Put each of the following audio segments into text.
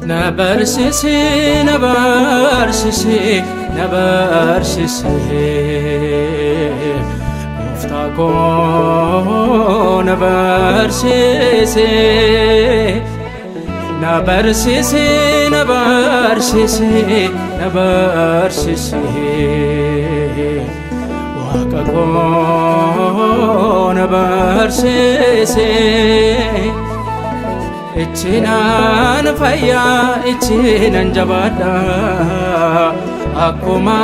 Nabarsisi, nabarsisi, nabarsisi. Muftako nabarsisi, nabarsisi, nabarsisi, nabarsisi. Wakako nabarsisi. Ichinan faya, ichinan jabada, akuma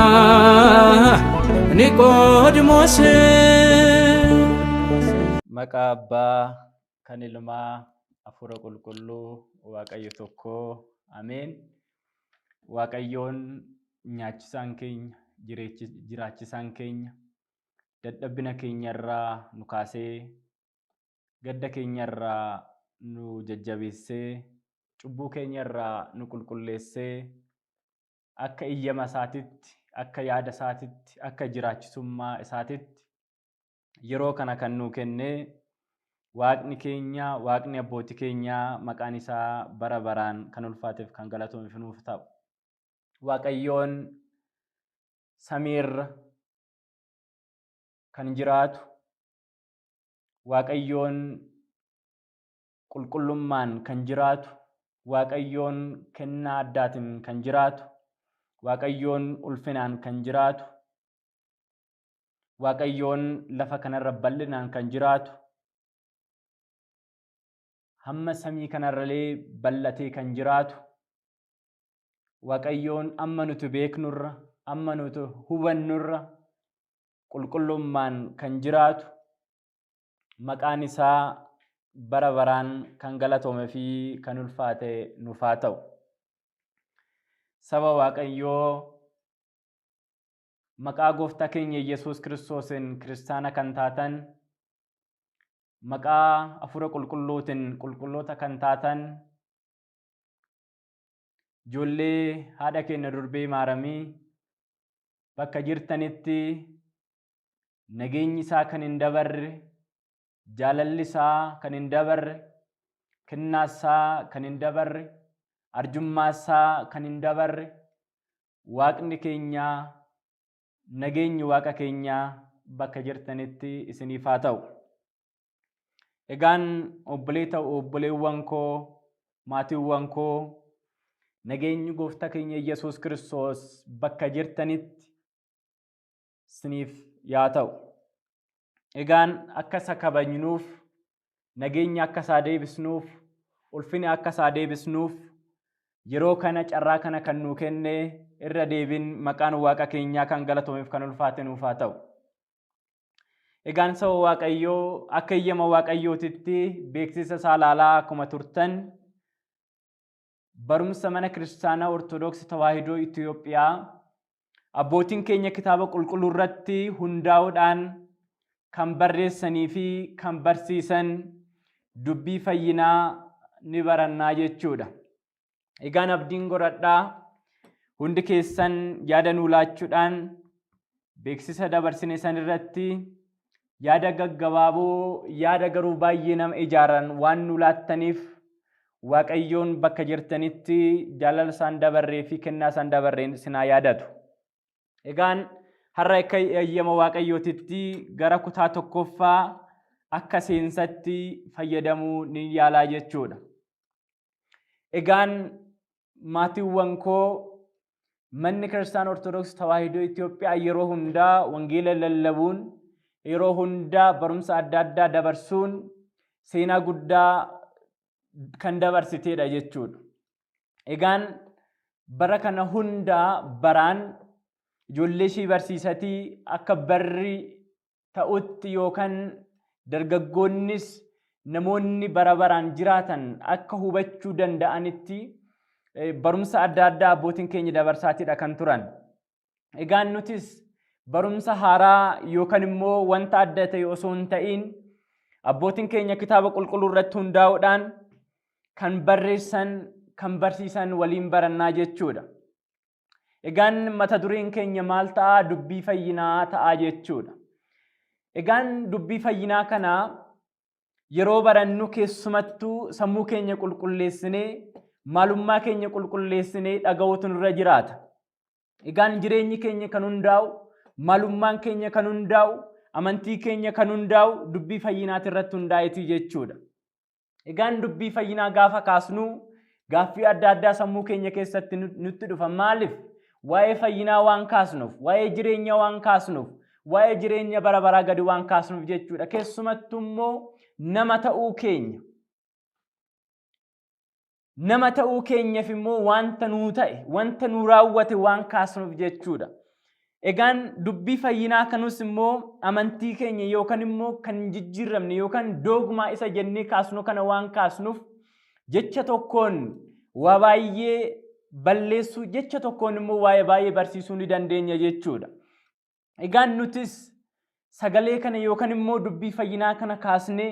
Niqoodimoos. Maqaa Abbaa kan Ilmaa Hafuura Qulqulluu Waaqayyo tokkoo Ameen. Waaqayyoon nyaachisaan keenya, jiraachisaan keenya, dadhabbina keenyarraa nu kaasee, gadda keenyarraa nu jajjabeessee, cubbuu keenyarraa nu qulqulleessee, akka iyyama isaatitti, akka yaada isaatitti, akka jiraachisummaa isaatitti yeroo kana kan nuu kennee Waaqni keenya, Waaqni abbootii keenyaa maqaan isaa bara baraan kan ulfaateef kan galatoomfamuuf ta'u. Waaqayyoon samiirra kan jiraatu, Waaqayyoon qulqullummaan kan jiraatu, Waaqayyoon kennaa addaatiin kan jiraatu, Waaqayyoon ulfinaan kan jiraatu, Waaqayyoon lafa kanarra bal'inaan kan jiraatu, hamma samii kanarralee bal'atee kan jiraatu, Waaqayyoon amma nuti beeknurra, amma nuti hubannurra qulqullummaan kan jiraatu, maqaan isaa bara baraan kan galatoome fi kan ulfaate nuuf haa ta'u. Saba Waaqayyoo maqaa Gooftaa keenya Yesuus Kiristoosiin kiristaana kan taatan, maqaa Hafuura Qulqulluutiin qulqulloota kan taatan, ijoollee haadha keenya durbee maaramii bakka jirtanitti nageenyi isaa kan hin dabarre, jaalalli isaa kan hin dabarre, kennaa isaa kan hin dabarre, arjummaa isaa kan hin dabarre, Waaqni keenya, nageenyi Waaqa keenyaa bakka jirtanitti isiniif haa ta'u. Egaan obboleewwan koo, maatiiwwan koo, nageenyi Gooftaa keenya Yesuus Kiristoos bakka jirtanitti isiniif haa ta'u. Egaan akka isa kabajnuuf, nageenya akka isaa deebisnuuf, ulfina akka isaa deebisnuuf, yeroo kana carraa kana kan nuu kenne irra deebiin maqaan Waaqa keenyaa kan galatoomeef kan ulfaate nuuf haa ta'u. Egaan saba Waaqayyoo akka iyyama Waaqayyootitti beeksisa isaa ilaalaa akkuma turtan, barumsa mana kiristaanaa Ortoodooksii Tawaahidoo Itoophiyaa abbootiin keenya kitaaba qulqulluu irratti hundaa'uudhaan kan barreessanii fi kan barsiisan dubbii fayyinaa ni barannaa jechuudha. Egaan abdiin godhadhaa hundi keessan yaada nuu laachuudhaan beeksisa dabarsine san irratti yaada gaggabaaboo, yaada garuu baay'ee nama ijaaran waan nuu laattaniif Waaqayyoon bakka jirtanitti jaalala isaan dabarree fi kennaa isaan dabarreen isin haa yaadatu. Egaan har'a akka eeyyama Waaqayyootitti gara kutaa tokkoffaa akka seensatti fayyadamuu ni yaalaa jechuudha. Egaan maatiiwwan koo, manni kiristaana Ortoodooksii Tawaahidoo Itoophiyaa yeroo hundaa wangeela lallabuun, yeroo hundaa barumsa adda addaa dabarsuun seenaa guddaa kan dabarsiteedha jechuudha. Egaan bara kana hundaa baraan ijoollee ishii barsiisatii akka barri ta'utti yookaan dargaggoonnis namoonni bara baraan jiraatan akka hubachuu danda'anitti barumsa adda addaa abbootiin keenya dabarsaatiidha kan turan. Egaan nutis barumsa haaraa yookaan immoo wanta adda ta'e osoo hin ta'in abbootiin keenya kitaaba qulqulluu irratti hundaa'uudhaan kan barreessan, kan barsiisan waliin barannaa jechuudha. Egaan mata dureen keenya maal ta'a? Dubbii fayyinaa ta'a jechuudha. Egaan dubbii fayyinaa kana yeroo barannu keessumattuu sammuu keenya qulqulleessinee maalummaa keenya qulqulleessinee dhaga'uutu nurra jiraata. Egaan jireenyi keenya kan hundaa'u, maalummaan keenya kan hundaa'u, amantii keenya kan hundaa'u dubbii fayyinaati irratti hundaa'eeti jechuudha. Egaan dubbii fayyinaa gaafa kaasnu gaaffii adda addaa sammuu keenya keessatti nutti dhufa. Maaliif? Waa'ee fayyinaa waan kaasnuuf, waa'ee jireenya waan kaasnuuf, waa'ee jireenya bara baraa gadi waan kaasnuuf jechuudha. Keessumattuu immoo nama ta'uu keenya. Nama ta'uu keenyaaf immoo wanta nuu ta'e, wanta nuu raawwate waan kaasnuuf jechuudha. Egaan dubbii fayyinaa kanus immoo amantii keenya yookaan immoo kan jijjiiramne yookaan doogmaa isa jennee kaasnu kana waan kaasnuuf jecha tokkoon waa baay'ee balleessuu, jecha tokkoon immoo waa'ee baay'ee barsiisuu ni dandeenya jechuudha. Egaan nutis sagalee kana yookaan immoo dubbii fayyinaa kana kaasnee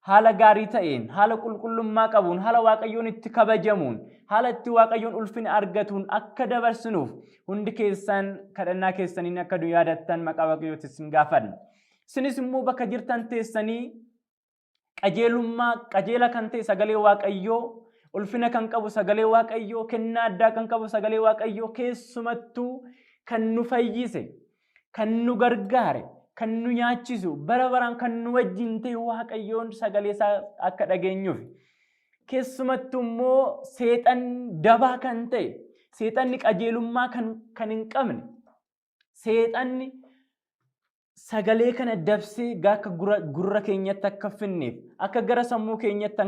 haala gaarii ta'een, haala qulqullummaa qabuun, haala Waaqayyoon itti kabajamuun, haala itti Waaqayyoon ulfina argatuun akka dabarsinuuf hundi keessan kadhannaa keessaniin akka nu yaadattan maqaa Waaqayyootiin isin gaafanna. Isinis immoo bakka jirtan teessanii qajeela kan ta'e sagalee Waaqayyoo, ulfina kan qabu sagalee Waaqayyoo, kennaa addaa kan qabu sagalee Waaqayyoo, keessumattuu kan nu fayyise, kan nu gargaare, kan nu nyaachisu, bara baraan kan nu wajjin ta'e Waaqayyoon sagalee isaa akka dhageenyuuf. Keessumattuu immoo seexan dabaa kan ta'e, seexanni qajeelummaa kan hin qabne, seexanni sagalee kana dabsee akka gurra keenyatti akka finneef, akka gara sammuu keenyatti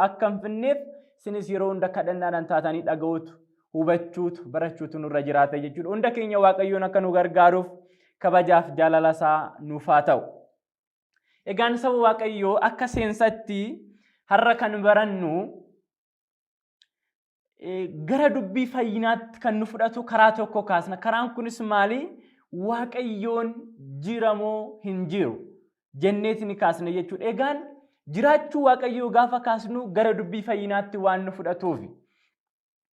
akka hin finneef, isinis yeroo hunda kadhannaadhaan taatanii dhaga'uutu, hubachuutu, barachuutu nurra jiraata jechuudha. Hunda keenya Waaqayyoon akka nu gargaaruuf kabajaaf jaalala isaa nuuf haa ta'u. Egaan saba Waaqayyoo akka seensatti har'a kan barannu gara dubbii fayyinaatti kan nu fudhatu karaa tokko kaasna. Karaan kunis maali? Waaqayyoon jiramoo hin jiru jenneeti ni kaasna jechuudha. Egaan jiraachuu Waaqayyoo gaafa kaasnu gara dubbii fayyinaatti waan nu fudhatuufi.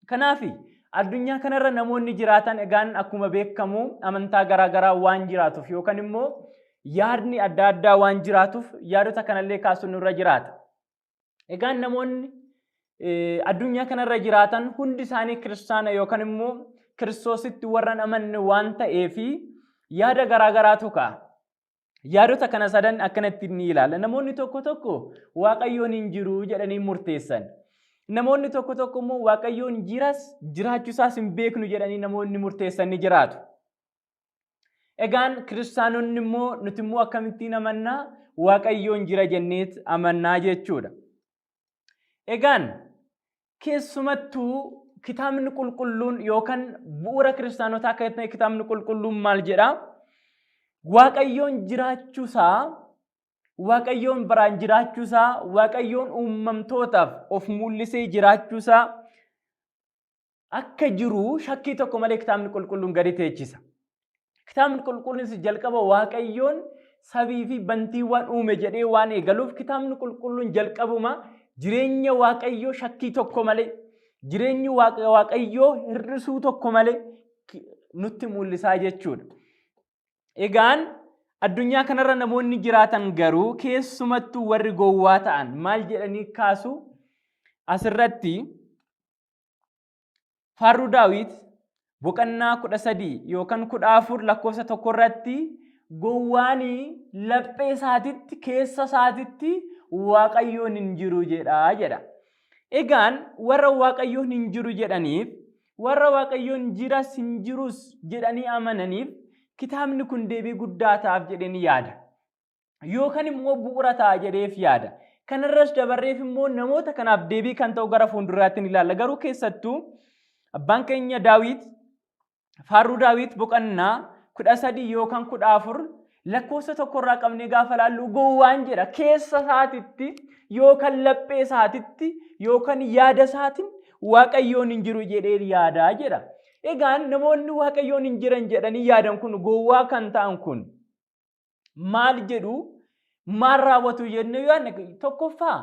Kanaafi addunyaa kanarra namoonni jiraatan egaan akkuma beekamu amantaa garaagaraa waan jiraatuuf yookaan immoo yaadni adda addaa waan jiraatuuf yaadota kanallee kaasuun nurra jiraata. Egaan namoonni addunyaa kanarra jiraatan hundi isaanii kiristaana yookaan immoo Kiristoositti warra amanne waan ta'eef yaada garaagaraatu ka'a. Yaadota kana sadan akkanatti ni ilaala. Namoonni tokko tokko Waaqayyoon hin jiru jedhanii murteessan. Namoonni tokko tokko immoo Waaqayyoon jiras jiraachuusaas hin beeknu jedhanii namoonni murteessan ni jiraatu. Egaan kiristaanonni immoo nuti immoo akkamittiin amannaa? Waaqayyoon jira jenneet amannaa jechuudha. Egaan keessumattuu kitaabni qulqulluun yookaan bu'uura kiristaanotaa akka ta'e kitaabni qulqulluun maal jedha? Waaqayyoon jiraachuusaa, Waaqayyoon baraan jiraachuusaa, Waaqayyoon uumamtootaaf of mul'isee jiraachuusaa akka jiru shakkii tokko malee kitaabni qulqulluun gadi teechisa. Kitaabni qulqulluunis jalqaba Waaqayyoon sabii fi bantiiwwan uume jedhee waan eegaluuf kitaabni qulqulluun jalqabuma jireenya Waaqayyoo shakkii tokko malee, jireenyi Waaqayyoo hir'isuu tokko malee nutti mul'isaa jechuudha. Egaan addunyaa kanarra namoonni jiraatan garuu keessumattuu warri gowwaa ta'an maal jedhanii kaasu? Asirratti Faaruu Daawit boqonnaa 13 yookaan 14 lakkoofsa 1 irratti gowwaanii laphee isaatitti keessa isaatitti Waaqayyoon hin jiru jedha. Egaan warra Waaqayyoon hin jiru jedhaniif, warra Waaqayyoon jiras hin jirus jedhanii amananiif kitaabni kun deebii guddaa ta'aaf jedhanii yaada. Yookaan immoo bu'uura ta'a jedheef yaada. Kanarras dabarreef immoo namoota kanaaf deebii kan ta'u gara fuulduraatti ni ilaalla. Garuu keessattuu abbaan keenya Daawit, Faaruu Daawit boqonnaa 13 yookaan 14 lakkoofsa 1 irraa qabnee gaafa laallu gowwaan jedha. Keessa isaatitti yookaan laphee isaatitti yookaan yaada isaatiin Waaqayyoon hin jiru jedhee yaadaa jedha. Egaan namoonni Waaqayyoon hin jiran jedhanii yaadan kun gowwaa kan ta'an kun maal jedhu? Maal raawwatu jennee yaadne? Tokkoffaa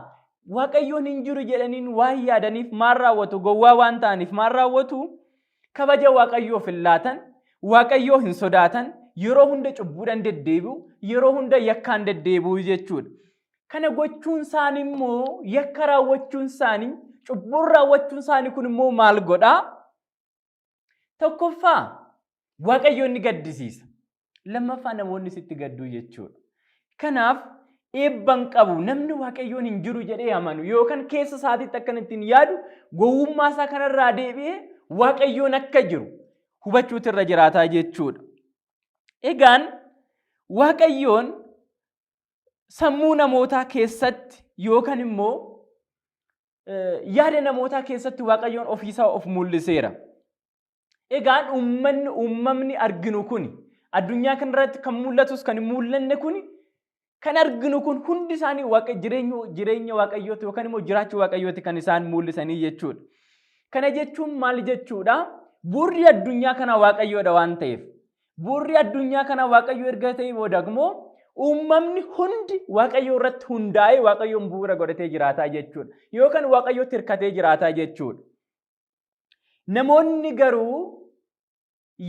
Waaqayyoon hin jiru jedhaniin waan yaadaniif maal raawwatu? Gowwaa waan ta'aniif maal raawwatu? Kabaja Waaqayyoof hin laatan, Waaqayyoo hin sodaatan, yeroo hunda cubbuudhaan deddeebi'u, yeroo hunda yakkaan deddeebi'u jechuudha. Kana gochuun isaanii immoo yakka raawwachuun isaanii, Cubbuun raawwachuun isaanii kun immoo maal godhaa? Tokkoffaa Waaqayyoon ni gaddisiisa. Lammaffaa namoonni sitti gadduu jechuudha. Kanaaf eebban qabu namni Waaqayyoon hin jiru jedhee amanu yookaan keessa isaatiitti akkan ittiin yaadu gowwummaa isaa kanarraa deebi'ee Waaqayyoon akka jiru hubachuutu irra jiraataa jechuudha. Egaan Waaqayyoon sammuu namootaa keessatti yookaan immoo yaada namootaa keessatti Waaqayyoon ofiisaa of mul'iseera. Egaan uumamni arginu kun addunyaa kanarratti kan mul'atus kan hin mul'anne kun kan arginu kun hundi isaanii jireenya Waaqayyooti yookaan immoo jiraachuu Waaqayyooti kan isaan mul'isanii jechuudha. Kana jechuun maal jechuudha? Bu'uurri addunyaa kanaa Waaqayyoodha waan ta'eef. Bu'uurri addunyaa kanaa Waaqayyo erga ta'e booda immoo uumamni hundi Waaqayyo irratti hundaa'ee Waaqayyoon bu'uura godhatee jiraataa jechuudha. Yookaan Waaqayyootti hirkatee jiraataa jechuudha. Namoonni garuu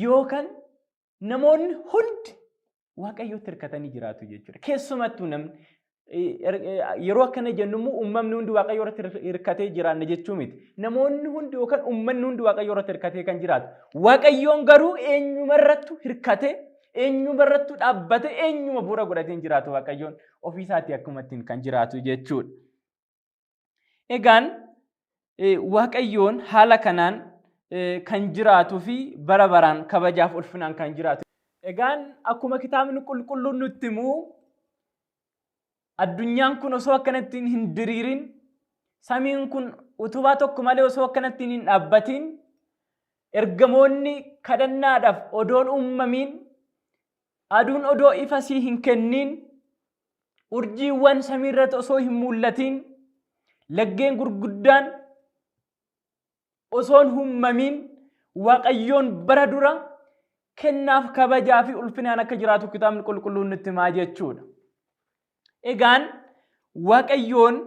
yookaan namoonni hundi Waaqayyootti hirkatanii jiraatu jechuudha. Keessumattuu namni yeroo akkana jennu immoo uumamni hundi Waaqayyo irratti hirkatee jiraanna jechuu miti. Namoonni hundi yookaan uummanni hundi Waaqayyo irratti hirkatee kan jiraatu. Waaqayyoon garuu eenyuma irratti hirkatee eenyuma irratti dhaabbatee eenyuma bu'uura godhatee jiraatu Waaqayyoon ofiisaatii akkuma ittiin kan jiraatu jechuudha. Egaan Waaqayyoon haala kanaan kan jiraatuu fi bara baraan kabajaaf ulfinaan kan jiraatu. Egaan akkuma kitaabni qulqulluun nutti himu addunyaan kun osoo akkanattiin hin diriirin samiin kun utubaa tokko malee osoo akkanattiin hin dhaabbatiin ergamoonni kadhannaadhaaf odoon uumamiin aduun odoo ifasii hin kenniin urjiiwwan samiirratti osoo hin mul'atiin laggeen gurguddaan osoon uumamiin Waaqayyoon bara dura kennaaf kabajaa fi ulfinaan akka jiraatu kitaabni qulqulluun nutti himaa jechuudha. Egaan Waaqayyoon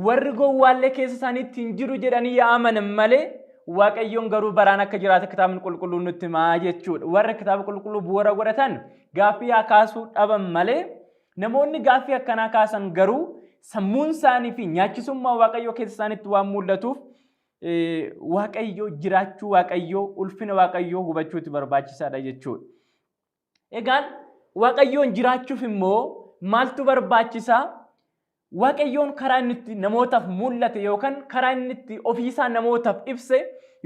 warri gowwaallee keessa isaaniitti hin jiru jedhanii yaa'amanan malee Waaqayyoon garuu baraan akka jiraatu kitaabni qulqulluun nutti himaa jechuudha. Warri kitaaba qulqulluu bu'uura godhatan gaaffii haa kaasuu dhaban malee namoonni gaaffii akkanaa kaasan garuu sammuun isaanii fi nyaachisummaa Waaqayyoo keessa isaaniitti waan mul'atuuf Waaqayyoo jiraachuu Waaqayyoo ulfina Waaqayyoo hubachuutu barbaachisaadha jechuudha. Egaan Waaqayyoon jiraachuuf immoo maaltu barbaachisaa? Waaqayyoon karaa inni itti namootaaf mul'ate yookaan karaa inni itti ofiisaa namootaaf ibse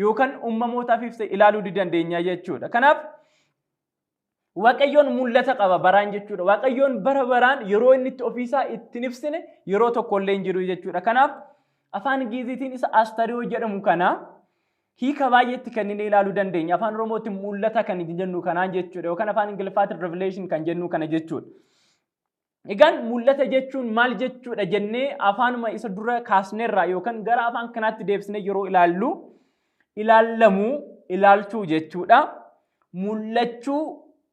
yookaan uumamootaaf ibse ilaaluu dandeenya jechuudha. Kanaaf Waaqayyoon mul'ata qaba baraan jechuudha. Waaqayyoon bara baraan yeroo inni itti ofiisaa ittiin ibsine yeroo tokkollee hin jiru jechuudha. Kanaaf afaan Ingiliziitiin isa Astariyoo jedhamu kana hiika baay'eetti kan inni ilaaluu dandeenya. Afaan Oromootiin mul'ata kan jennu kanaan jechuudha yookaan afaan Ingiliffaatiin revelation kan jennu kana jechuudha. Egaan mul'ata jechuun maal jechuudha jennee afaanuma isa dura kaasneerraa yookaan gara afaan kanaatti deebisnee yeroo ilaalchuu jechuudha. Mul'achuu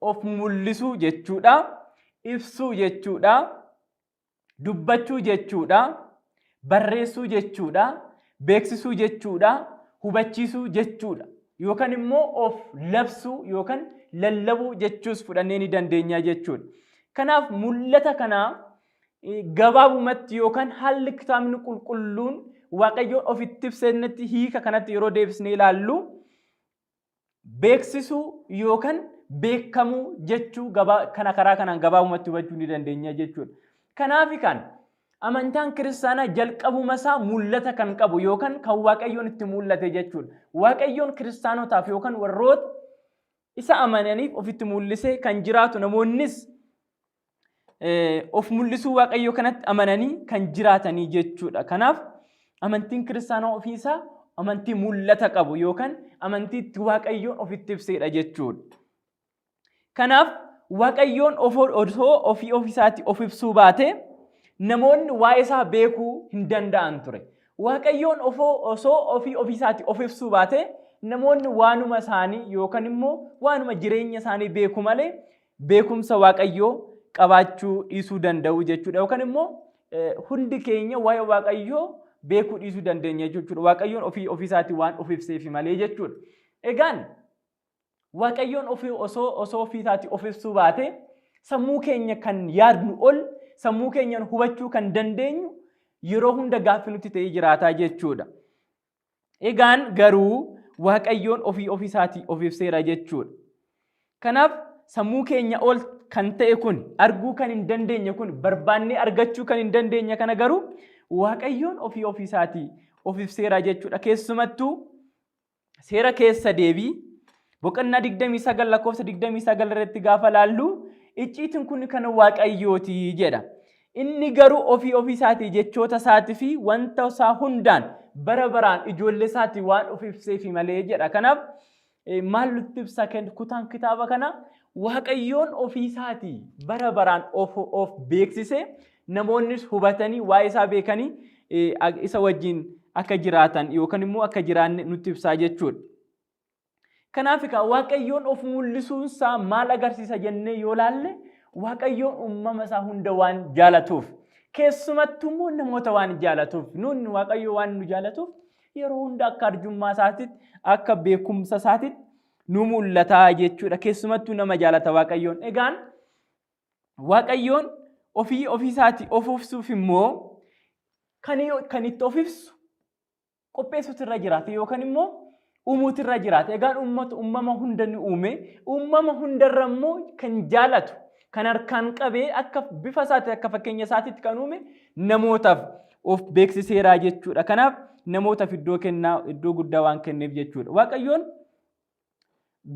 of mul'isuu jechuudha. Ibsuu jechuudha. Dubbachuu jechuudha. Barreessuu jechuudha. Beeksisuu jechuudha. Hubachiisuu jechuudha. Yookaan immoo of labsuu yookaan lallabuu jechuus fudhannee ni dandeenya jechuudha. Kanaaf mul'ata kana gabaabumatti yookaan haalli kitaabni qulqulluun Waaqayyoon ofitti ibsetti hiika kanatti yeroo deebisnee ilaallu beeksisuu yookaan beekamuu jechuu kana karaa kanaan gabaabumatti hubachuu ni dandeenya jechuudha. Kanaaf kan amantaan kiristaanaa jalqabuma isaa mul'ata kan qabu yookaan kan Waaqayyoon itti mul'ate jechuudha. Waaqayyoon kiristaanotaaf yookaan warroota isa amananiif ofitti mul'isee kan jiraatu namoonnis of mul'isuu Waaqayyoo kanatti amananii kan jiraatanii jechuudha. Kanaaf amantiin kiristaanaa ofiisaa amantii mul'ata qabu yookaan amantii itti Waaqayyoon ofitti ibseedha jechuudha. Kanaaf Waaqayyoon osoo ofii ofiisaatti of ibsuu baate namoonni waa'ee isaa beekuu hin danda'an ture. Waaqayyoon osoo ofii ofiisaatti of ibsuu baate namoonni waanuma isaanii yookaan immoo waanuma jireenya isaanii beeku malee beekumsa Waaqayyoo qabaachuu dhiisuu danda'u jechuudha. Yookaan immoo hundi keenya waa'ee Waaqayyoo beekuu dhiisuu dandeenya jechuudha. Waaqayyoon ofii ofiisaatti waan of ibseef malee jechuudha. Egaan Waaqayyoon osoo ofiisaatti of ibsuu baate sammuu keenya kan yaadnu ol sammuu keenyaan hubachuu kan dandeenyu yeroo hunda gaaffii nutti ta'ee jiraataa jechuudha. Egaan garuu Waaqayyoon ofii isaatii of ibseera jechuudha. Kanaaf sammuu keenya ol kan ta'e kun arguu kan hin dandeenye kun barbaannee argachuu kan hin dandeenye kana garuu Waaqayyoon ofii isaatii of ibseera jechuudha. Keessumattuu seera keessa deebii boqonnaa 29 lakkoofsa 29 irratti gaafa laallu icciitiin kun kan Waaqayyooti jedha. Inni garuu ofii isaatii jechoota isaatii fi wanta isaa hundaan bara baraan ijoollee isaatii waan of ibseef malee jedha. Kanaaf maal nutti ibsa kutaan kitaaba kana? Waaqayyoon ofii isaatii bara baraan of beeksise namoonnis hubatanii waa'ee isaa beekanii isa wajjin akka jiraatan yookaan immoo akka jiraanne nutti ibsaa jechuudha. Kanaaf Waaqayyoon of mul'isuunsaa maal agarsiisa jennee yoo laalle Waaqayyoon uumama isaa hunda waan jaalatuuf keessumattuu immoo namoota waan jaalatuuf nuun Waaqayyo waan nu jaalatuuf yeroo hunda akka arjummaa isaatiitti akka beekumsa isaatiitti nu mul'ata jechuudha. Keessumattuu nama jaalata Waaqayyoon. Egaan Waaqayyoon ofii isaatii of ibsuuf immoo kan itti of ibsu qopheessuutu irra jiraate yookaan immoo uumuutu irra jiraate. Egaan uumama hunda ni uume. Uumama hundarra immoo kan jaalatu kan harkaan qabee akka bifa isaatti akka fakkeenya isaatiitti kan uume namootaaf of beeksiseera jechuudha. Kanaaf namootaaf iddoo guddaa waan kenneef jechuudha. Waaqayyoon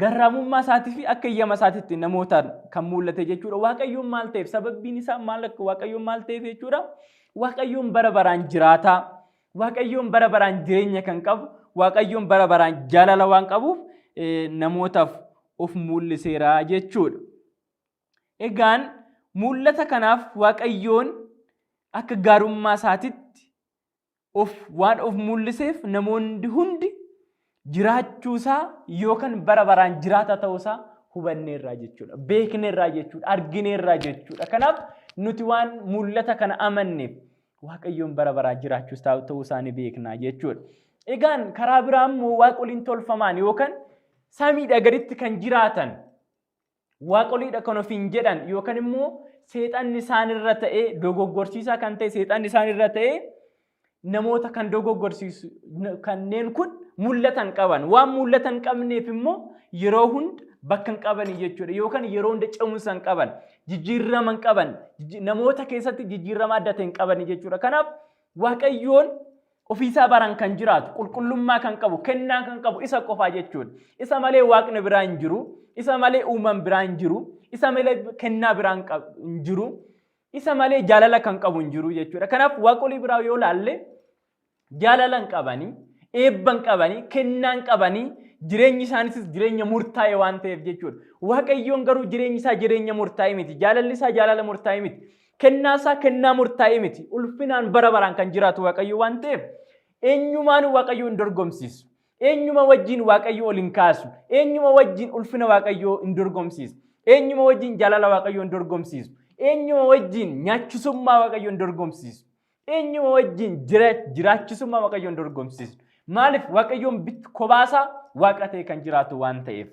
garraamummaa isaatii fi akka eeyyama isaatiitti namootaan kan mul'ate jechuudha. Waaqayyoon maal ta'eef sababbiin isaa maal akka Waaqayyoon maal ta'eef jechuudha. Waaqayyoon bara baraan jiraata. Waaqayyoon bara baraan jireenya kan qabu. Waaqayyoon bara baraan jaalala waan qabuuf namootaaf of mul'iseera jechuudha. Egaan mul'ata kanaaf Waaqayyoon akka gaarummaa isaatiitti waan of mul'iseef namoonni hundi jiraachuusaa yookaan bara baraan jiraata ta'uusaa hubanneerraa jechuudha. Beekneerraa jechuudha. Argineerraa jechuudha. Kanaaf nuti waan mul'ata kana amanneef Waaqayyoon bara baraan jiraachuus ta'uusaa ni beekna jechuudha. Egaan karaa biraa immoo waaqoliin tolfamaan yookaan samiidha gaditti kan jiraatan waaqoliidha kan ofiin jedhan yookaan immoo seexanni isaanirra ta'ee dogoggorsiisaa kan ta'e seexanni isaanirra ta'ee namoota kan dogoggorsiisu kanneen kun mul'atan qaban waan mul'atan qabneef immoo yeroo hunda bakka hin qabanii jechuudha yookaan yeroo hunda ce'umsa hin qaban jijjiirama hin qaban namoota keessatti jijjiirama adda ta'e hin qabanii jechuudha. Kanaaf Waaqayyoon ofiisaa baraan kan jiraatu qulqullummaa kan qabu kennaa kan qabu isa qofaa jechuudha. Isa malee waaqni biraa hin jiru, isa malee uumaan biraa hin jiru, isa malee kennaa biraa hin jiru, isa malee jaalala kan qabu hin jiru jechuudha. Kanaaf waaqolii biraa yoo laalle jaalala hin qabanii, eebba hin qabanii, kennaa hin qabanii, jireenyi isaaniitis jireenya murtaa'e waan ta'eef jechuudha. Waaqayyoon garuu jireenyi isaa jireenya murtaa'e miti, jaalalli isaa jaalala murtaa'e miti. Kennaa isaa kennaa murtaa'e miti. Ulfinaan bara baraan kan jiraatu Waaqayyo waan ta'eef eenyumaan Waaqayyo hin dorgomsiisu. Eenyuma wajjin Waaqayyo ol hin kaasu. Eenyuma wajjin ulfina Waaqayyo hin dorgomsiisu. Eenyuma wajjin jaalala Waaqayyo hin dorgomsiisu. Eenyuma wajjin nyaachisummaa Waaqayyo hin dorgomsiisu. Eenyuma wajjin jiraachisummaa Waaqayyo hin dorgomsiisu. Maaliif Waaqayyoon kobaasaa Waaqa ta'e kan jiraatu waan ta'eef.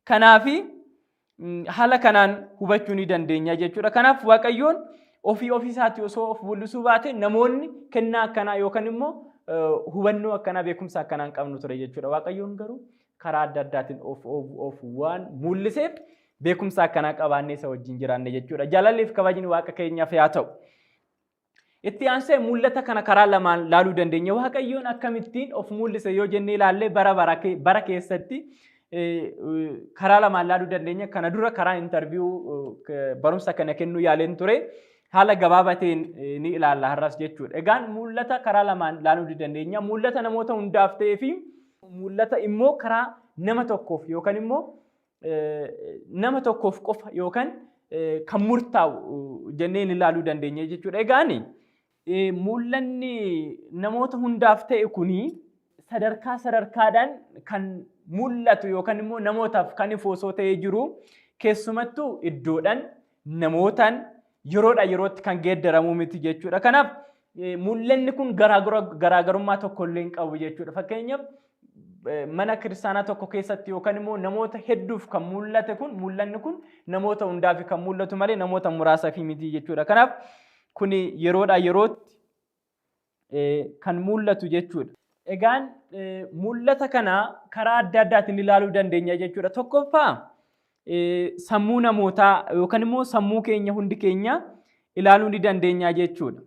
Kanaafi haala kanaan hubachuu ni dandeenya jechuudha. Kanaaf Waaqayyoon ofii isaatti osoo of mul'isuu baate namoonni kennaa akkanaa yookaan immoo hubannoo akkanaa beekumsa akkanaa hin qabnu ture jechuudha. Waaqayyoon garuu karaa adda addaatiin of waan mul'iseef beekumsa akkanaa qabaannee isa wajjin jiraanne jechuudha. Jaalalliif kabajni Waaqa keenyaaf haa ta'u. Itti aansee mul'ata kana karaa lamaan laaluu dandeenya. Waaqayyoon akkamittiin of mul'ise yoo jennee ilaalle bara keessatti karaa lamaan laaluu dandeenya. Kana dura karaa intarviiyuu barumsa kana kennuu yaaleen ture. Haala gabaabateen ni ilaalla har'as jechuudha. Egaan mul'ata karaa lamaan laaluu dandeenya. Mul'ata namoota hundaaf ta'ee fi mul'ata immoo karaa nama tokkoof yookaan immoo nama tokkoof qofa yookaan kan murtaa'u jennee ilaaluu dandeenya jechuudha. Egaan mul'anni namoota hundaaf ta'e kuni sadarkaadhaan kan mul'atu yookaan immoo namootaaf kan ifoosoo ta'ee jiru keessumattuu iddoodhaan namootaan yerootti kan geeddaramu miti jechuudha. Kanaaf mul'anni kun garaagarummaa tokko illee hin qabu jechuudha. Fakkeenyaaf mana kiristaanaa tokko keessatti yookaan immoo namoota hedduuf kan mul'ate kun mul'anni kun namoota hundaaf kan mul'atu malee namoota muraasaaf miti jechuudha. Kanaaf kun yerootti kan mul'atu jechuudha. Egaan mul'ata kana karaa adda addaatiin ilaaluu dandeenya jechuudha. Tokkoffaa sammuu namootaa yookaan immoo sammuu keenya hundi keenya ilaaluu ni dandeenya jechuudha.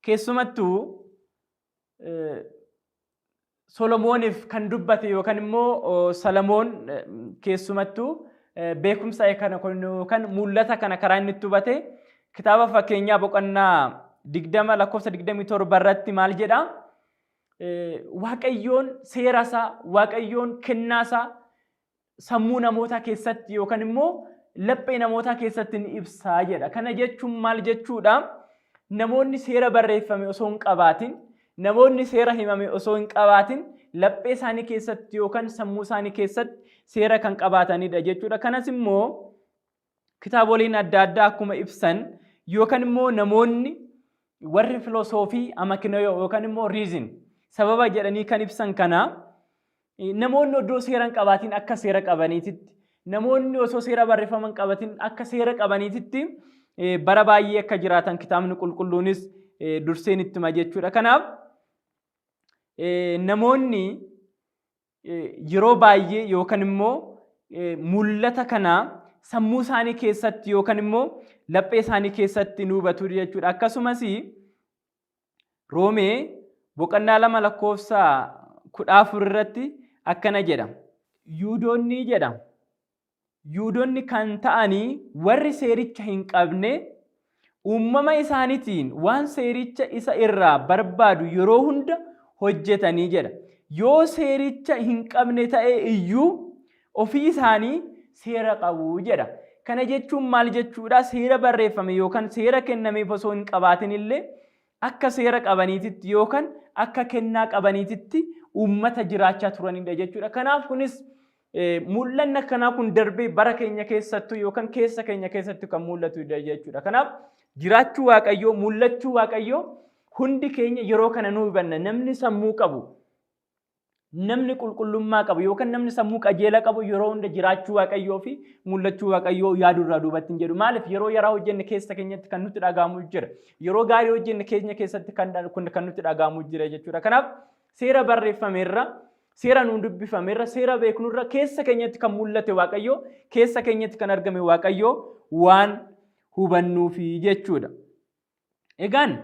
Keessumattuu Solomooniif kan dubbate yookaan immoo Solomoon keessumattuu beekumsa yookaan mul'ata kana karaa inni itti hubate kitaaba fakkeenyaa boqonnaa 20 lakkoofsa 27 irratti maal jedha? Waaqayyoon seerasaa, Waaqayyoon kennaasaa sammuu namootaa keessatti yookaan immoo laphee namootaa keessatti ni ibsaa jedha. Kana jechuun maal jechuudha? Namoonni seera barreeffame osoo hin qabaatin, namoonni seera himame osoo hin qabaatin, laphee isaanii keessatti yookaan sammuu isaanii keessatti seera kan qabaatanidha jechuudha. Kanas immoo kitaaboleen adda addaa akkuma ibsan yookaan immoo namoonni warri filosoofii amakinoo yookaan immoo reason sababa jedhanii kan ibsan kana namoonni osoo seera hin qabaatin akka seera qabaniititti, namoonni osoo seera barreeffama hin qabatin akka seera qabaniititti bara baay'ee akka jiraatan kitaabni qulqulluunis durseen itti hima jechuudha. Kanaaf namoonni yeroo baay'ee yookaan immoo mul'ata kana sammuu isaanii keessatti yookaan immoo laphee isaanii keessatti ni hubatu jechuudha. Akkasumas Roomee boqonnaa 2 lakkoofsa 14 irratti akkana jedha. Yuudoonni jedha. Yuudoonni kan ta'anii warri seericha hin qabne uumama isaaniitiin waan seericha isa irraa barbaadu yeroo hunda hojjetanii jedha. Yoo seericha hin qabne ta'e iyyuu ofii isaanii seera qabu jedha. Kana jechuun maal jechuudha? Seera barreeffame yookaan seera kennameef osoo hin qabaatin illee akka seera qabaniititti yookaan akka kennaa qabaniititti uummata jiraachaa turanidha jechuudha. Kanaaf kunis mul'anni akkanaa kun darbee bara keenya keessattuu yookaan keessa keenya keessatti kan mul'atudha jechuudha. Kanaaf jiraachuu Waaqayyoo, mul'achuu Waaqayyoo hundi keenya yeroo kana nu hubanna. Namni sammuu qabu, namni qulqullummaa qabu yookaan namni sammuu qajeela qabu yeroo hunda jiraachuu Waaqayyoo fi mul'achuu Waaqayyoo yaadurraa duubatti hin jedhu. Maaliif yeroo yaraa hojjenne keessa keenyatti kan nutti dhagahamu jira. Yeroo gaarii hojjenne keenya keessatti kan nutti dhagahamu jira jechuudha. Kanaaf seera barreeffameerra, seera nuun dubbifameerra, seera beeknurra keessa keenyatti kan mul'ate Waaqayyoo, keessa keenyatti kan argame Waaqayyoo waan hubannuufi jechuudha. Egaan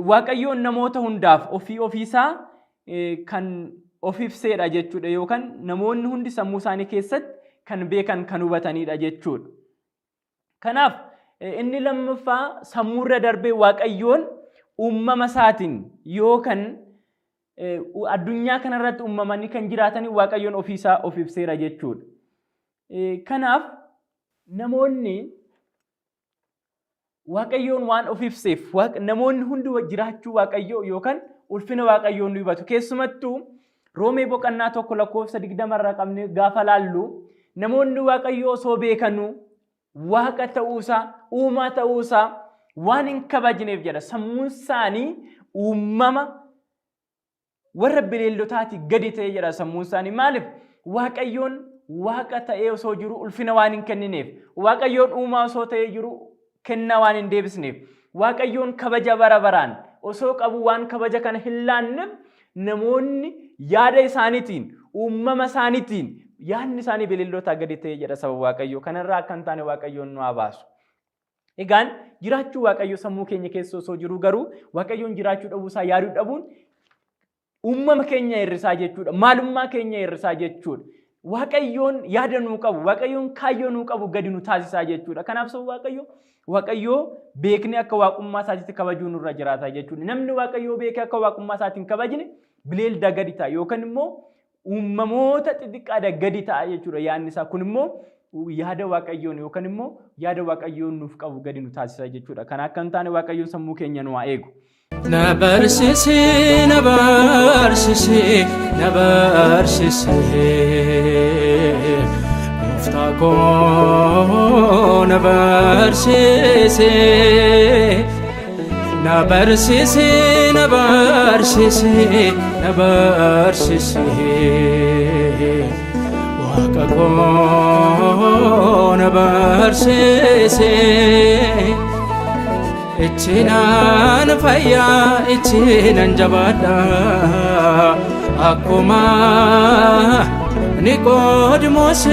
Waaqayyoon namoota hundaaf ofiisaa kan of ibseedha jechuudha yookaan namoonni hundi sammuu isaanii keessatti kan beekan kan hubatanidha jechuudha. Kanaaf inni lammaffaa sammuurra darbee Waaqayyoon uumama isaatiin yookaan addunyaa kanarratti uumamanii kan jiraatanii Waaqayyoon ofiisaa of ibseera jechuudha. Kanaaf namoonni Waaqayyoon waan of ibseef namoonni hundi jiraachuu Waaqayyoo yookaan ulfina Waaqayyoon ni hubatu. Keessumattuu Roomee boqonnaa 1 lakkoofsa 20 irraa qabne gaafa laallu namoonni Waaqayyoo osoo beekanuu Waaqa ta'uusaa, uumaa ta'uusaa waan hin kabajneef jedha. Sammuun isaanii uumama warra bineeldotaati gadi ta'e jedha sammuun isaanii. Maaliif? Waaqayyoon Waaqa ta'ee osoo jiru ulfina waan hin kennineef, Waaqayyoon uumaa osoo ta'ee jiru kennaa waan hin deebisneef, Waaqayyoon kabaja bara baraan osoo qabu waan kabaja kana hin laanneef namoonni yaada isaaniitiin, uumama isaaniitiin yaadni isaanii bineeldotaa gadi ta'e jedha sababa Waaqayyoo. Kanarraa akka hin taane Waaqayyoon nu haa baasu. Egaan jiraachuu Waaqayyoo sammuu keenya keessa osoo jiru garuu Waaqayyoon jiraachuu dhabuusaa yaaduu dhabuun uumama keenya hir'isaa jechuudha. Maalummaa keenya hir'isaa jechuudha. Waaqayyoon yaada nuu qabu, Waaqayyoon kaayyoo nuu qabu gadi nu taasisaa jechuudha. Kanaaf sababa Waaqayyoo beeknee akka waaqummaa isaatiitti kabajuu nurra jiraata jechuudha. Namni Waaqayyoo beekee akka waaqummaa isaatiin kabajne bineelda gadi ta'a yookaan immoo uumamoota xixiqqaadha gadi ta'a jechuudha yaadni isaa. Kun immoo yaada Waaqayyoon yookaan immoo yaada Waaqayyoon nuuf qabu gadi nu taasisa jechuudha. Kana akka hin taane Waaqayyoon sammuu keenya nu haa eegu. Nabarsisi, nabarsisi, nabarsisi, muftako nabarsisi, nabarsisi, nabarsisi, nabarsisi, wakako nabarsisi. ichinan fayya ichinan jabada akkuma Niqoodimoos